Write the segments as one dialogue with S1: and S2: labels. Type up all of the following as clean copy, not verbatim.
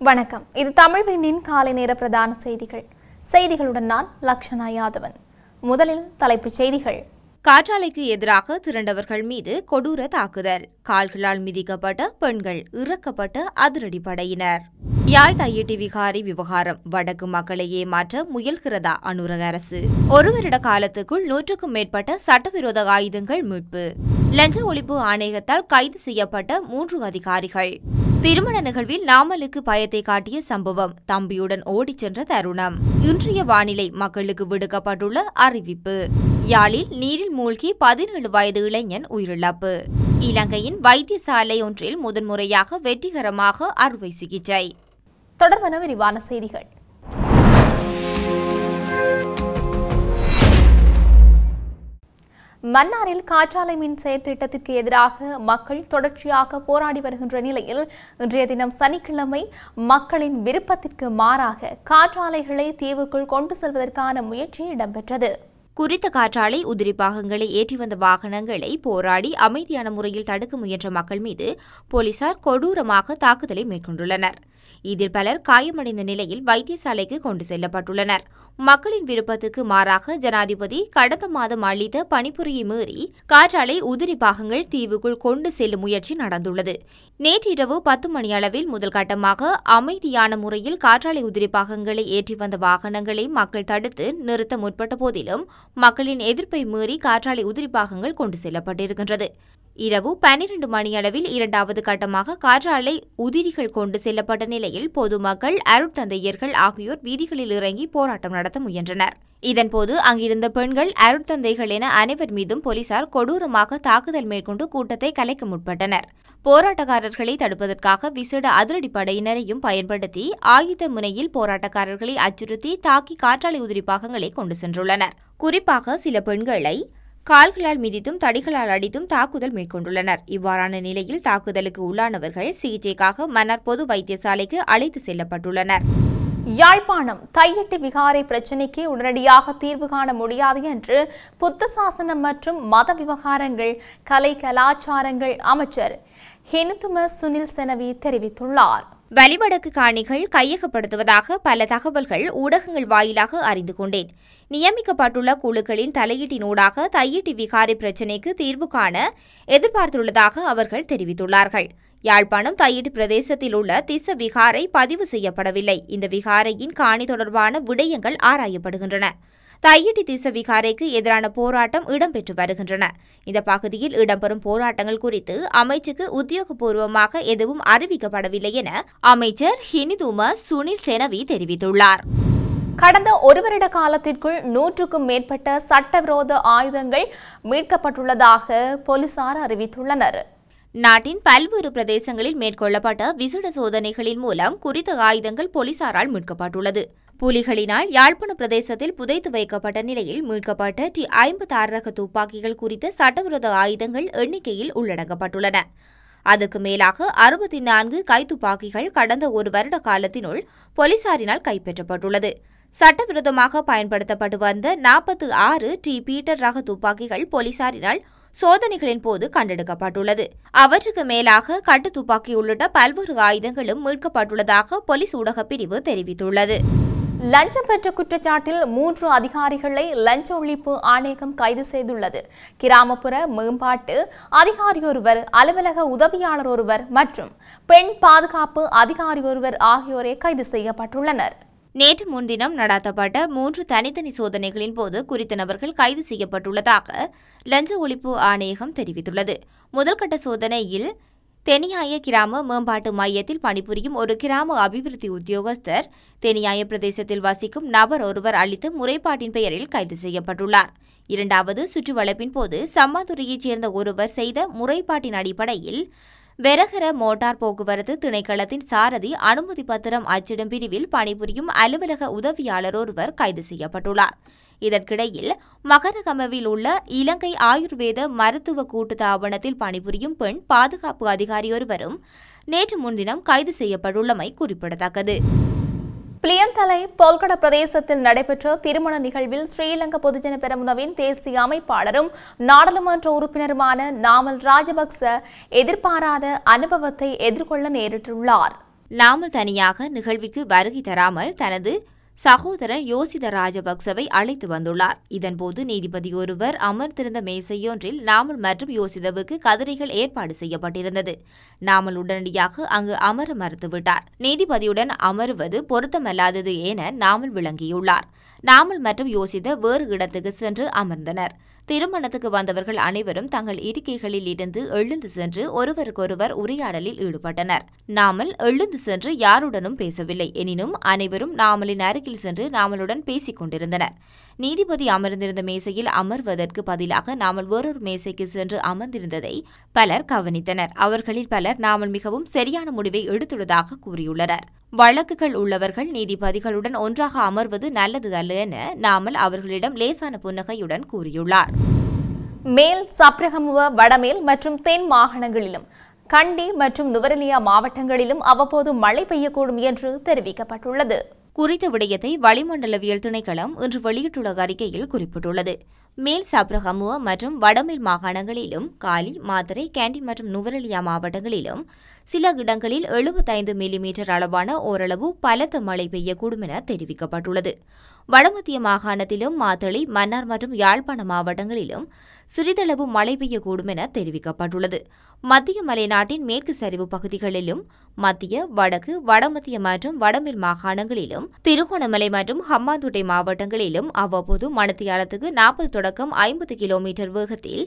S1: வணக்கம். இது தமிழ்வினின் காலை நேர பிரதான செய்திகள். செய்திகளுடன் நான் லக்ஷனா யாதவன். முதலில் தலைப்புச் செய்திகள்.
S2: காற்றாலைக்கு எதிராக திரண்டவர்கள் மீது கொடூர தாக்குதல். கால்களால் மிதிக்கப்பட்ட பெண்கள், இறக்கப்பட்ட அதிரடிப்படையினர். யாழ் தையிட்டி விகாரை விவகாரம். வடக்கு மக்களை ஏமாற்ற முயல்கிறதா அனுர அரசு? ஒரு வருட காலத்துக்குள் 100க்கும் மேற்பட்ட சட்டவிரோத ஆயுதங்கள் மீட்பு. லஞ்ச ஒழிப்பு ஆணையத்தால் கைது செய்யப்பட்ட 3 அதிகாரிகள். திருமண நிகழ்வில் நாமலுக்கு பயத்தை காட்டிய சம்பவம். தம்பியுடன் ஓடிச் சென்ற தருணம். இன்றைய வானிலை மக்களுக்கு விடுக்கப்பட்டுள்ள அறிவிப்பு. யாழில் நீரில் மூழ்கி 17 வயது இளைஞன் உயிரிழப்பு. இலங்கையின் வைத்தியசாலை ஒன்றில் முதன்முறையாக வெற்றிகரமாக அறுவை சிகிச்சை.
S1: தொடர்பான விரிவான செய்திகள். மன்னாரில் காற்றாலை மின் செயற்திட்டத்திற்கு எதிராக மக்கள் தொடர்ச்சியாக போராடி வருகின்ற நிலையில் இன்றைய தினம் சனிக்கிழமை மக்களின் விருப்பத்திற்கு மாறாக காற்றாலைகளை தீவுக்குள் கொண்டு செல்வதற்கான முயற்சி இடம்பெற்றது.
S2: குறித்த காற்றாலை உதிரி பாகங்களை ஏற்றி வந்த வாகனங்களை போராடி அமைதியான முறையில் தடுக்க முயன்ற மக்கள் மீது போலீசார் கொடூரமாக தாக்குதலை மேற்கொண்டுள்ளனர். இதில் பலர் காயமடைந்த நிலையில் வைத்தியசாலைக்கு கொண்டு செல்லப்பட்டுள்ளனர். மக்களின் விருப்பத்துக்கு மாறாக ஜனாதிபதி கடந்த மாதம் அளித்த பணிப்புரையை மீறி காற்றாலை உதிரி பாகங்கள் தீவுக்குள் கொண்டு செல்லும் முயற்சி நடந்துள்ளது. நேற்றிரவு 10 மணி அளவில் முதல் கட்டமாக அமைதியான முறையில் காற்றாலை உதிரி பாகங்களை ஏற்றி வந்த வாகனங்களை மக்கள் தடுத்து நிறுத்த முற்பட்ட போதிலும் மக்களின் எதிர்ப்பை மீறி காற்றாலை உதிரி பாகங்கள் கொண்டு செல்லப்பட்டிருக்கின்றது. இரவு 12 மணியளவில் 2வது கட்டமாக காற்றாலை உதிரிகள் கொண்டு செல்லப்பட்ட நிலையில் பொதுமக்கள், அருட்தந்தையர்கள் ஆகியோர் வீதிகளில் இறங்கி போராட்டம் நடத்த முயன்றனர். இதன்போது அங்கிருந்த பெண்கள், அருட்தந்தைகள் என அனைவர் மீதும் போலீசார் கொடூரமாக தாக்குதல் மேற்கொண்டு கூட்டத்தை கலைக்க முற்பட்டனர். போராட்டக்காரர்களை தடுப்பதற்காக விசேட அதிரடிப்படையினரையும் பயன்படுத்தி ஆயுத முனையில் போராட்டக்காரர்களை அச்சுறுத்தி தாக்கி காற்றாலை உதிரி பாகங்களை கொண்டு சென்றுள்ளனர். குறிப்பாக சில பெண்களை கால்களால் மிதித்தும் தடிகளால் அடித்தும் தாக்குதல் மேற்கொண்டுள்ளனர். இவ்வாறான நிலையில் தாக்குதலுக்கு உள்ளானவர்கள் சிகிச்சைக்காக மன்னார் பொது வைத்தியசாலைக்கு அழைத்து செல்லப்பட்டுள்ளனர்.
S1: யாழ்ப்பாணம் தையிட்டி விகாரை பிரச்சினைக்கு உடனடியாக தீர்வு காண முடியாது என்று புத்த சாசனம் மற்றும் மத விவகாரங்கள், கலை கலாச்சாரங்கள் அமைச்சர் ஹெனுதும சுனில் செனவி தெரிவித்துள்ளார்.
S2: வலிவடக்கு காணிகள் கையகப்படுத்துவதாக பல தகவல்கள் ஊடகங்கள் வாயிலாக அறிந்து கொண்டேன். நியமிக்கப்பட்டுள்ள குழுக்களின் தலையீட்டினூடாக தையிட்டி விகாரை பிரச்சினைக்கு தீர்வு காண எதிர்பார்த்துள்ளதாக அவர்கள் தெரிவித்துள்ளார்கள். யாழ்ப்பாணம் தையிட்டி பிரதேசத்தில் உள்ள திஸ்ஸ விகாரை பதிவு செய்யப்படவில்லை. இந்த விகாரையின் காணி தொடர்பான விடயங்கள் ஆராயப்படுகின்றன. தையிட்டி திஸ்ஸ விகாரைக்கு எதிரான போராட்டம் இடம்பெற்று வருகின்றன. இந்த பகுதியில் இடம்பெறும் போராட்டங்கள் குறித்து அமைச்சுக்கு உத்தியோகபூர்வமாக எதுவும் அறிவிக்கப்படவில்லை என அமைச்சர் ஹினிதும சுனில் செனவி தெரிவித்துள்ளார்.
S1: கடந்த ஒரு வருட காலத்திற்குள் 100க்கும் மேற்பட்ட சட்டவிரோத ஆயுதங்கள் மீட்கப்பட்டுள்ளதாக போலீசார் அறிவித்துள்ளனர்.
S2: நாட்டின் பல்வேறு பிரதேசங்களில் மேற்கொள்ளப்பட்ட விசேட சோதனைகளின் மூலம் குறித்த ஆயுதங்கள் போலீசாரால் மீட்கப்பட்டுள்ளது. புலிகளினால் யாழ்ப்பாண பிரதேசத்தில் புதைத்து வைக்கப்பட்ட நிலையில் மீட்கப்பட்ட T56 ரக துப்பாக்கிகள் குறித்த சட்டவிரோத ஆயுதங்கள் எண்ணிக்கையில் உள்ளடக்கப்பட்டுள்ளன. அதற்கு மேலாக 64 கைத்துப்பாக்கிகள் கடந்த ஒரு வருட காலத்தினுள் போலீசாரினால் கைப்பற்றப்பட்டுள்ளது. சட்டவிரோதமாக பயன்படுத்தப்பட்டு வந்த 46 டி பீட்டர் ரக துப்பாக்கிகள் போலீசாரினால் சோதனைகளின் போது கண்டெடுக்கப்பட்டுள்ளது. அவற்றுக்கு மேலாக கட்டு துப்பாக்கி உள்ளிட்ட பல்வேறு ஆயுதங்களும் மீட்கப்பட்டுள்ளதாக போலீஸ் ஊடகப் பிரிவு தெரிவித்துள்ளது.
S1: லஞ்சம் பெற்ற குற்றச்சாட்டில் 3 அதிகாரிகளை லஞ்ச ஒழிப்பு ஆணையகம் கைது செய்துள்ளது. கிராமப்புற மேம்பாட்டு அதிகாரியொருவர், அலுவலக உதவியாளர் ஒருவர் மற்றும் பெண் பாதுகாப்பு அதிகாரியொருவர் ஆகியோரே கைது செய்யப்பட்டுள்ளனர்.
S2: நேற்று முன்தினம் நடாத்தப்பட்ட 3 தனித்தனி சோதனைகளின் போது குறித்த நபர்கள் கைது செய்யப்பட்டுள்ளதாக லஞ்ச ஒழிப்பு ஆணையகம் தெரிவித்துள்ளது. முதல்கட்ட சோதனையில் தெனியாய கிராம மேம்பாட்டு மையத்தில் பணிபுரியும் ஒரு கிராம அபிவிருத்தி உத்தியோகஸ்தர் தெனியாய பிரதேசத்தில் வசிக்கும் நபர் ஒருவர் அளித்த முறைப்பாட்டின் பெயரில் கைது செய்யப்பட்டுள்ளார். 2வது சுற்றுவளைப்பின் போது சம்மாதுறையைச் சேர்ந்த ஒருவர் செய்த முறைப்பாட்டின் அடிப்படையில் வெரகர மோட்டார் போக்குவரத்து திணைக்களத்தின் சாரதி அனுமதி பத்திரம் அச்சிடும் பிரிவில் பணிபுரியும் அலுவலக உதவியாளர் ஒருவர் கைது செய்யப்பட்டுள்ளார். இதற்கிடையில் மகரகமவில் உள்ள இலங்கை ஆயுர்வேத மருத்துவ கூட்டுத்தாபனத்தில் பணிபுரியும் பெண் பாதுகாப்பு அதிகாரியொருவரும் நேற்று முன்தினம் கைது செய்யப்பட்டுள்ளமை குறிப்பிடத்தக்கது.
S1: பிளியந்தலை போல்கட பிரதேசத்தில் நடைபெற்ற திருமண நிகழ்வில் ஸ்ரீலங்கா பொதுஜன பெரமுனவின் தேசிய அமைப்பாளரும் நாடாளுமன்ற உறுப்பினருமான நாமல் ராஜபக்ச எதிர்பாராத அனுபவத்தை எதிர்கொள்ள நேரிட்டுள்ளார்.
S2: நாமல் தனியாக நிகழ்விற்கு வருகை தராமல் தனது சகோதரர் யோசித ராஜபக்சவை அழைத்து வந்துள்ளார். இதன்போது நீதிபதி ஒருவர் அமர்ந்திருந்த மேசையொன்றில் நாமல் மற்றும் யோசிதவுக்கு கதிரைகள் ஏற்பாடு செய்யப்பட்டிருந்தது. நாமல் உடனடியாக அங்கு அமர மறுத்துவிட்டார். நீதிபதியுடன் அமருவது பொருத்தமல்லாதது என நாமல் விளங்கியுள்ளார். நாமல் மற்றும் யோசித வேறு இடத்துக்கு சென்று அமர்ந்தனர். திருமணத்துக்கு வந்தவர்கள் அனைவரும் தங்கள் இருக்கைகளில் இருந்து எழுந்து சென்று ஒருவருக்கொருவர் உரையாடலில் ஈடுபட்டனர். நாமல் எழுந்து சென்று யாருடனும் பேசவில்லை. எனினும் அனைவரும் நாமலின் அருகில் சென்று நாமலுடன் பேசிக் கொண்டிருந்தனர். நீதிபதி அமர்ந்திருந்த மேசையில் அமர்வதற்கு பதிலாக நாமல் வேறொரு மேசைக்கு சென்று அமர்ந்திருந்ததை பலர் கவனித்தனர். அவர்களில் பலர் நாமல் மிகவும் சரியான முடிவை எடுத்துள்ளதாக கூறியுள்ளனர். வழக்குகள் உள்ளவர்கள் நீதிபதிகளுடன் ஒன்றாக அமர்வது நல்லது அல்ல என நாமல் அவர்களிடம் லேசான புன்னகையுடன் கூறியுள்ளார்.
S1: மேல் சப்ரகமுவ, வடமேல் மற்றும் தென் மாகாணங்களிலும் கண்டி மற்றும் நுவரெலியா மாவட்டங்களிலும் அவ்வப்போது மழை பெய்யக்கூடும் என்று தெரிவிக்கப்பட்டுள்ளது.
S2: குறித்த விடயத்தை வளிமண்டலவியல் திணைக்களம் இன்று வெளியிட்டுள்ள அறிக்கையில் குறிப்பிட்டுள்ளது. மேல் சப்ரகமுவ மற்றும் வடமேல் மாகாணங்களிலும் காலி, மாத்தறை, கேண்டி மற்றும் நுவரெலியா மாவட்டங்களிலும் சில இடங்களில் 75 மில்லிமீட்டர் அளவான ஓரளவு பலத்த மழை பெய்யக்கூடும் என தெரிவிக்கப்பட்டுள்ளது. வடமத்திய மாகாணத்திலும் மாத்தளை, மன்னார் மற்றும் யாழ்ப்பாண மாவட்டங்களிலும் சிறிதளவு மழை பெய்யக்கூடும் என தெரிவிக்கப்பட்டுள்ளது. மத்திய மலைநாட்டின் மேற்கு சரிவு பகுதிகளிலும் மத்திய, வடக்கு, வடமத்திய மற்றும் வடமேல் மாகாணங்களிலும் திருகோணமலை மற்றும் ஹம்பாந்தோட்டை மாவட்டங்களிலும் அவ்வப்போது மணித்தியாலத்துக்கு 40 தொடக்கம் 50 கிலோமீட்டர் வேகத்தில்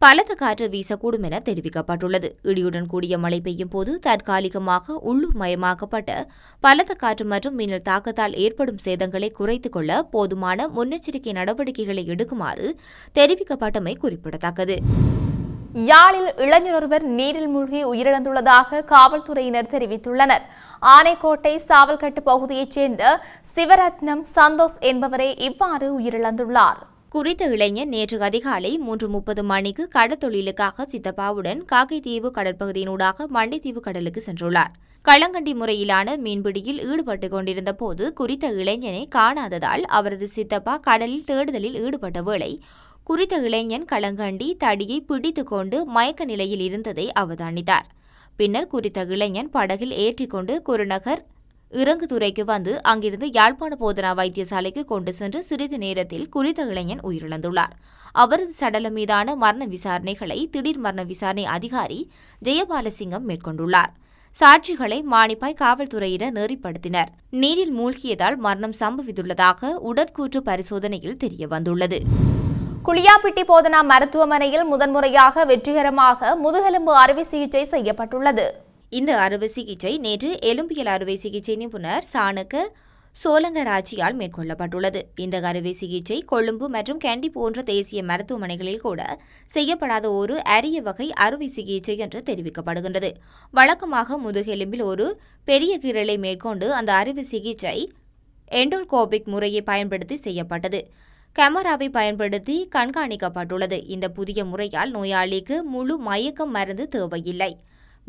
S2: பலத்த காற்று வீசக்கூடும் என தெரிவிக்கப்பட்டுள்ளது. இடியுடன் கூடிய மழை பெய்யும் போது தற்காலிகமாக உள்ளூர் மயமாக்கப்பட்ட பலத்த காற்று மற்றும் மின்னல் தாக்கத்தால் ஏற்படும் சேதங்களை குறைத்துக் கொள்ள போதுமான முன்னெச்சரிக்கை நடவடிக்கைகளை எடுக்குமாறு தெரிவிக்கப்பட்டமை குறிப்பிடத்தக்கது.
S1: யாழில் இளைஞர் ஒருவர் நீரில் மூழ்கி உயிரிழந்துள்ளதாக காவல்துறையினர் தெரிவித்துள்ளனர். ஆனைக்கோட்டை சாவல்கட்டு பகுதியைச் சேர்ந்த சிவரத்னம் சந்தோஷ் என்பவரே இவ்வாறு உயிரிழந்துள்ளார்.
S2: குறித்த இளைஞர் நேற்று அதிகாலை 3:30 மணிக்கு கடற்தொழிலுக்காக சித்தப்பாவுடன் காக்கைத்தீவு கடற்பகுதியினூடாக மண்டைத்தீவு கடலுக்கு சென்றுள்ளார். களங்கண்டி முறையிலான மீன்பிடியில் ஈடுபட்டுக் கொண்டிருந்த போது குறித்த இளைஞனை காணாததால் அவரது சித்தப்பா கடலில் தேடுதலில் ஈடுபட்ட வேளை குறித்த இளைஞன் களங்கண்டி தடியை பிடித்துக் கொண்டு மயக்க நிலையில் இருந்ததை அவதானித்தார். பின்னர் குறித்த இளைஞன் படகில் ஏற்றிக்கொண்டு குருநகர் இறங்குதுறைக்கு வந்து அங்கிருந்து யாழ்ப்பாண போதனா வைத்தியசாலைக்கு கொண்டு சென்று சிறிது நேரத்தில் குறித்த இளைஞன் உயிரிழந்துள்ளார். அவரது சடலம் மீதான மரண விசாரணைகளை திடீர் மரண விசாரணை அதிகாரி ஜெயபாலசிங்கம் மேற்கொண்டுள்ளார். சாட்சிகளை மானிப்பாய் காவல்துறையினர் நெறிப்படுத்தினர். நீரில் மூழ்கியதால் மரணம் சம்பவித்துள்ளதாக உடற்கூற்று பரிசோதனையில் தெரியவந்துள்ளது.
S1: குளியாப்பிட்டி போதனா மருத்துவமனையில் முதன்முறையாக வெற்றிகரமாக முதுகெலும்பு அறுவை சிகிச்சை செய்யப்பட்டுள்ளது.
S2: இந்த அறுவை சிகிச்சை நேற்று எலும்பியல் அறுவை சிகிச்சை நிபுணர் சாணக்க சோலங்கராட்சியால் மேற்கொள்ளப்பட்டுள்ளது. இந்த அறுவை சிகிச்சை கொழும்பு மற்றும் கேண்டி போன்ற தேசிய மருத்துவமனைகளில் கூட செய்யப்படாத ஒரு அரிய வகை அறுவை சிகிச்சை என்று தெரிவிக்கப்படுகின்றது. வழக்கமாக முதுகெலும்பில் ஒரு பெரிய கீறலை மேற்கொண்டு அந்த அறுவை சிகிச்சை எண்டோஸ்கோபிக் முறையை பயன்படுத்தி செய்யப்பட்டது. கேமராவை பயன்படுத்தி கண்காணிக்கப்பட்டுள்ளது. இந்த புதிய முறையால் நோயாளிக்கு முழு மயக்கம் மருந்து தேவையில்லை.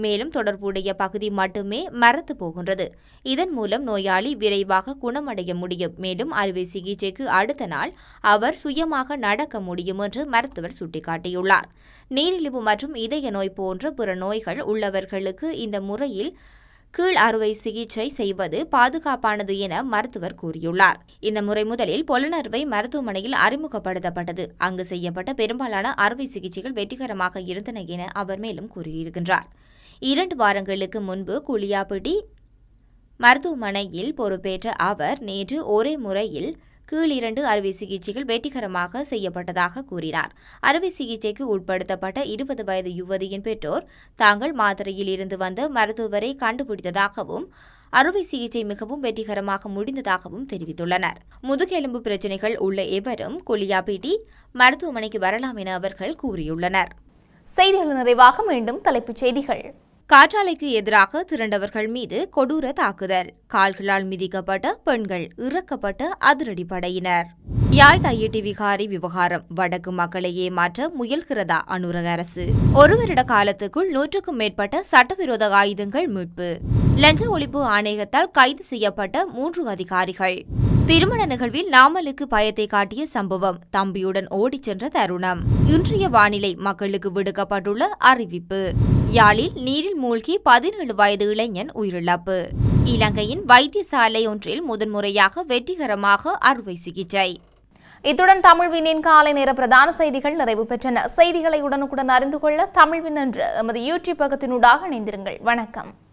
S2: மேலும் தொடர்புடைய பகுதி மட்டுமே மரத்து போகின்றது. இதன் மூலம் நோயாளி விரைவாக குணமடைய முடியும். மேலும் அறுவை சிகிச்சைக்கு அடுத்த நாள் அவர் சுயமாக நடக்க முடியும் என்று மருத்துவர் சுட்டிக்காட்டியுள்ளார். நீரிழிவு மற்றும் இதய நோய் போன்ற பிற நோய்கள் உள்ளவர்களுக்கு இந்த முறையில் கீழ் அறுவை சிகிச்சை செய்வது பாதுகாப்பானது என மருத்துவர் கூறியுள்ளார். இந்த முறை முதலில் பொலனறுவை மருத்துவமனையில் அறிமுகப்படுத்தப்பட்டது. அங்கு செய்யப்பட்ட பெரும்பாலான அறுவை சிகிச்சைகள் வெற்றிகரமாக இருந்தன என அவர் மேலும் கூறியிருக்கின்றார். 2 வாரங்களுக்கு முன்பு குளியாப்பிட்டி மருத்துவமனையில் பொறுப்பேற்ற அவர் நேற்று ஒரே முறையில் கீழ் 2 அறுவை சிகிச்சைகள் வெற்றிகரமாக செய்யப்பட்டதாக கூறினார். அறுவை சிகிச்சைக்கு உட்படுத்தப்பட்ட 20 வயது யுவதியின் பெற்றோர் தாங்கள் மாத்தறையில் இருந்து வந்த மருத்துவரை கண்டுபிடித்ததாகவும் அறுவை சிகிச்சை மிகவும் வெற்றிகரமாக முடிந்ததாகவும் தெரிவித்துள்ளனர். முதுகெலும்பு பிரச்சினைகள் உள்ள எவரும் குளியாப்பிட்டி மருத்துவமனைக்கு வரலாம் என அவர்கள் கூறியுள்ளனர்.
S1: செய்திகள் நிறைவாக மீண்டும் தலைப்புச் செய்திகள்.
S2: காற்றாலைக்கு எதிராக திரண்டவர்கள் மீது கொடூர தாக்குதல். கால்களால் மிதிக்கப்பட்ட பெண்கள் இறக்கப்பட்ட அதிரடி படையினர். யாழ் தையிட்டி விகாரி விவகாரம். வடக்கு மக்களை ஏமாற்ற முயல்கிறதா அனுர அரசு? 1 வருட காலத்துக்குள் 100க்கும் மேற்பட்ட சட்டவிரோத ஆயுதங்கள் மீட்பு. லஞ்ச ஒழிப்பு ஆணையத்தால் கைது செய்யப்பட்ட 3 அதிகாரிகள். திருமண நிகழ்வில் நாமலுக்கு பயத்தை காட்டிய சம்பவம், தம்பியுடன் ஓடிச் சென்ற தருணம். இன்றைய வானிலை மக்களுக்கு விடுக்கப்பட்டுள்ள அறிவிப்பு. யாழில் நீரில் மூழ்கி 17 வயது இளைஞன் உயிரிழப்பு. இலங்கையின் வைத்தியசாலை ஒன்றில் முதன்முறையாக வெற்றிகரமாக அறுவை சிகிச்சை.
S1: இத்துடன் தமிழ்வினின் காலை நேர பிரதான செய்திகள் நிறைவு பெற்றன. செய்திகளை உடனுக்குடன் அறிந்து கொள்ள தமிழ்வின் என்ற எமது யூடியூப் பக்கத்தினூடாக இணைந்திருங்கள். வணக்கம்.